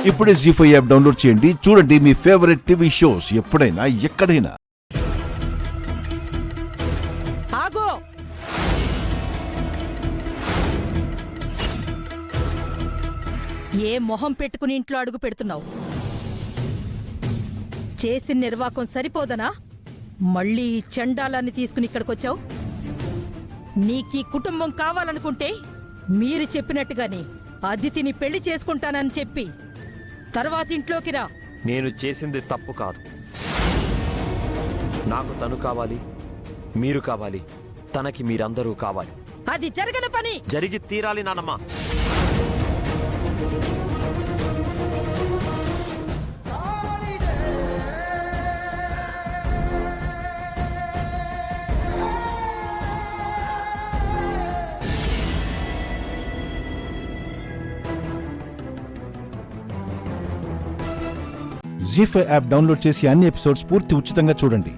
ఇప్పుడే జీ5 app download చేయండి. చూడండి మీ ఫేవరెట్ టీవీ షోస్ ఎప్పుడైనా ఎక్కడైనా. ఆగో! ఏ మొహం పెట్టుకుని ఇంట్లో అడుగు పెడుతున్నావు? చేసిన నిర్వాకం సరిపోదనా? మళ్ళీ ఈ చండాలాన్ని తీసుకుని ఇక్కడికొచ్చావు? నీకీ కుటుంబం కావాలనుకుంటే మీరు చెప్పినట్టుగానే అదితిని పెళ్లి చేసుకుంటానని చెప్పి తర్వాత ఇంట్లోకి రా. నేను చేసింది తప్పు కాదు. నాకు తను కావాలి, మీరు కావాలి, తనకి మీరందరూ కావాలి. అది జరగని పని. జరిగి తీరాలి నానమ్మ. జీ5 యాప్ డౌన్లోడ్ చేసి అన్ని ఎపిసోడ్స్ పూర్తి ఉచితంగా చూడండి.